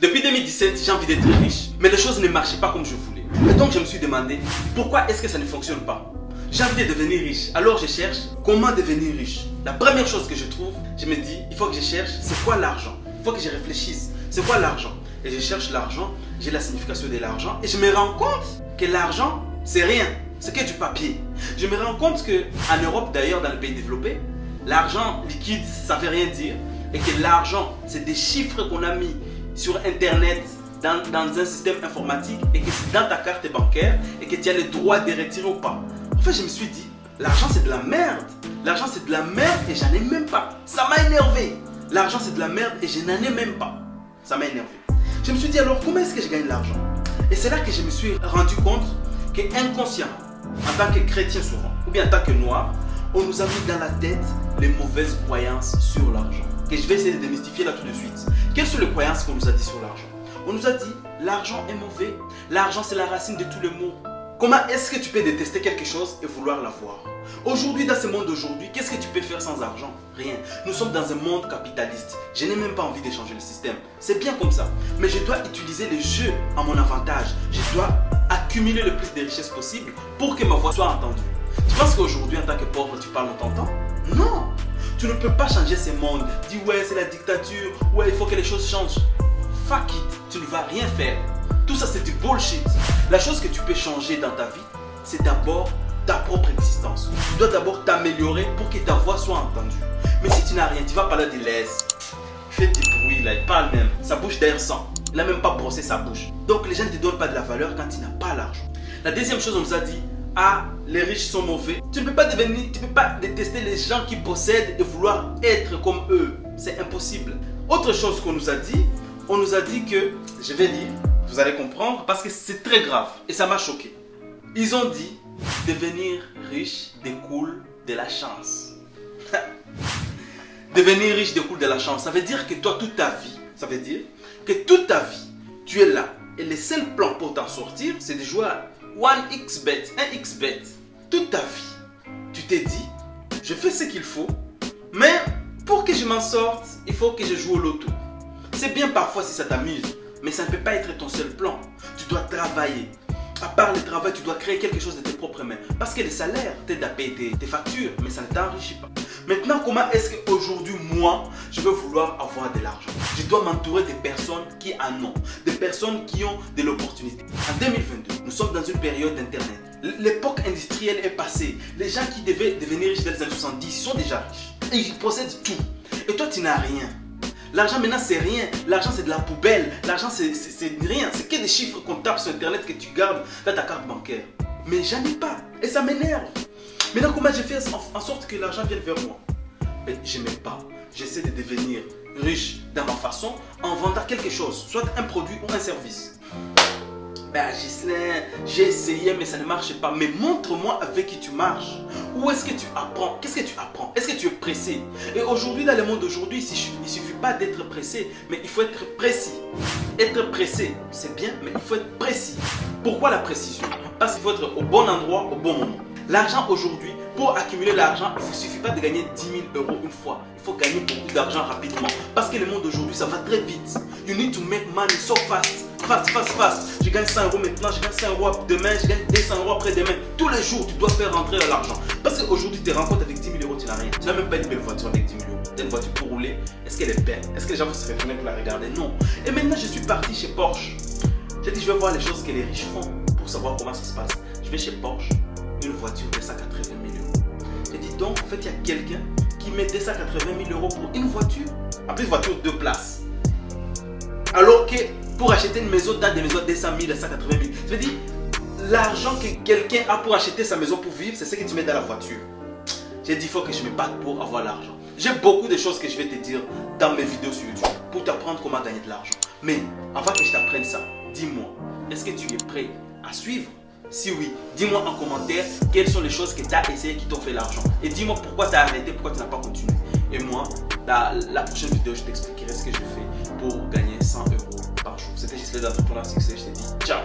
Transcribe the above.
Depuis 2017, j'ai envie d'être riche, mais les choses ne marchaient pas comme je voulais. Et donc je me suis demandé, pourquoi est-ce que ça ne fonctionne pas? J'ai envie de devenir riche, alors je cherche comment devenir riche. La première chose que je trouve, je me dis, il faut que je cherche, c'est quoi l'argent? Il faut que je réfléchisse, c'est quoi l'argent? Et je cherche l'argent, j'ai la signification de l'argent, et je me rends compte que l'argent, c'est rien, c'est que du papier. Je me rends compte qu'en Europe, d'ailleurs, dans les pays développés, l'argent liquide, ça ne veut rien dire. Et que l'argent, c'est des chiffres qu'on a mis sur Internet, dans un système informatique, et que c'est dans ta carte bancaire, et que tu as le droit de retirer ou pas. En fait, je me suis dit, l'argent c'est de la merde. L'argent c'est de la merde et j'en ai même pas. Ça m'a énervé. L'argent c'est de la merde et je n'en ai même pas. Ça m'a énervé. Je me suis dit alors, comment est-ce que je gagne de l'argent? Et c'est là que je me suis rendu compte que inconsciemment, en tant que chrétien souvent, ou bien en tant que noir, on nous a mis dans la tête les mauvaises croyances sur l'argent. Et je vais essayer de démystifier là tout de suite. Quelles sont les croyances qu'on nous a dit sur l'argent? On nous a dit, l'argent est mauvais. L'argent c'est la racine de tous les maux. Comment est-ce que tu peux détester quelque chose et vouloir l'avoir? Aujourd'hui, dans ce monde d'aujourd'hui, qu'est-ce que tu peux faire sans argent? Rien. Nous sommes dans un monde capitaliste. Je n'ai même pas envie de changer le système. C'est bien comme ça. Mais je dois utiliser les jeux à mon avantage. Je dois accumuler le plus de richesses possible pour que ma voix soit entendue. Tu penses qu'aujourd'hui, en tant que pauvre, tu parles, on t'entend? Non. Tu ne peux pas changer ce monde. Dis ouais, c'est la dictature. Ouais, il faut que les choses changent. Fuck it. Tu ne vas rien faire. Tout ça, c'est du bullshit. La chose que tu peux changer dans ta vie, c'est d'abord ta propre existence. Tu dois d'abord t'améliorer pour que ta voix soit entendue. Mais si tu n'as rien, tu vas parler de l'aise. Il fait du bruit là, il parle même. Sa bouche d'air sang. Il n'a même pas brossé sa bouche. Donc les gens ne te donnent pas de la valeur quand tu n'as pas l'argent. La deuxième chose, on nous a dit, ah, les riches sont mauvais. Tu ne peux pas détester les gens qui possèdent et vouloir être comme eux. C'est impossible. Autre chose qu'on nous a dit, on nous a dit que, je vais lire, vous allez comprendre parce que c'est très grave et ça m'a choqué. Ils ont dit, devenir riche découle de la chance. Devenir riche découle de la chance. Ça veut dire que toi, toute ta vie, tu es là. Et le seul plan pour t'en sortir, c'est de jouer à 1xbet, 1xbet. Toute ta vie, tu t'es dit, je fais ce qu'il faut, mais pour que je m'en sorte, il faut que je joue au loto. C'est bien parfois si ça t'amuse, mais ça ne peut pas être ton seul plan. Tu dois travailler. À part le travail, tu dois créer quelque chose de tes propres mains. Parce que les salaires t'aident à payer tes factures, mais ça ne t'enrichit pas. Maintenant, comment est-ce qu'aujourd'hui, moi, je veux vouloir avoir de l'argent? Je dois m'entourer des personnes qui en ont. Des personnes qui ont de l'opportunité. En 2022, nous sommes dans une période d'Internet. L'époque industrielle est passée. Les gens qui devaient devenir riches dans les années 70 sont déjà riches. Et ils possèdent tout. Et toi, tu n'as rien. L'argent maintenant c'est rien, l'argent c'est de la poubelle, l'argent c'est rien, c'est que des chiffres qu'on tape sur internet que tu gardes dans ta carte bancaire. Mais j'en ai pas et ça m'énerve. Maintenant comment je fais en sorte que l'argent vienne vers moi? Mais je m'aime pas, j'essaie de devenir riche dans ma façon en vendant quelque chose, soit un produit ou un service. Ben Ghislain, j'ai essayé mais ça ne marche pas. Mais montre-moi avec qui tu marches. Où est-ce que tu apprends? Qu'est-ce que tu apprends? Est-ce que tu es pressé? Et aujourd'hui, dans le monde d'aujourd'hui, il ne suffit pas d'être pressé, mais il faut être précis. Être pressé, c'est bien, mais il faut être précis. Pourquoi la précision? Parce qu'il faut être au bon endroit, au bon moment. L'argent aujourd'hui, pour accumuler l'argent, il ne suffit pas de gagner 10 000 € une fois. Il faut gagner beaucoup d'argent rapidement. Parce que le monde d'aujourd'hui, ça va très vite. You need to make money so fast. Fast. Je gagne 100 € maintenant, je gagne 100 € demain, je gagne 200 € après-demain. Tous les jours, tu dois faire rentrer de l'argent. Parce qu'aujourd'hui, tu te rends compte avec 10 000 €, tu n'as rien. Tu n'as même pas une belle voiture avec 10 000 €. Tu as une voiture pour rouler. Est-ce qu'elle est belle? Est-ce que les gens vont se retourner pour la regarder? Non. Et maintenant, je suis parti chez Porsche. J'ai dit, je vais voir les choses que les riches font pour savoir comment ça se passe. Je vais chez Porsche, une voiture de 180 000 €. J'ai dit, donc, en fait, il y a quelqu'un qui met 280 000 € pour une voiture. En plus, voiture 2 places. Alors que pour acheter une maison, tu as des maisons de 200 000 à 180 000. Je veux dire, l'argent que quelqu'un a pour acheter sa maison pour vivre, c'est ce que tu mets dans la voiture. J'ai dit, il faut que je me batte pour avoir l'argent. J'ai beaucoup de choses que je vais te dire dans mes vidéos sur YouTube pour t'apprendre comment gagner de l'argent. Mais avant que je t'apprenne ça, dis-moi, est-ce que tu es prêt à suivre? Si oui, dis-moi en commentaire quelles sont les choses que tu as essayé qui t'ont fait l'argent. Et dis-moi pourquoi tu as arrêté, pourquoi tu n'as pas continué. Et moi, la prochaine vidéo, je t'expliquerai ce que je fais pour gagner 100 € par jour. C'était Ghislain d'Entrepreneur Succès. Je te dis ciao.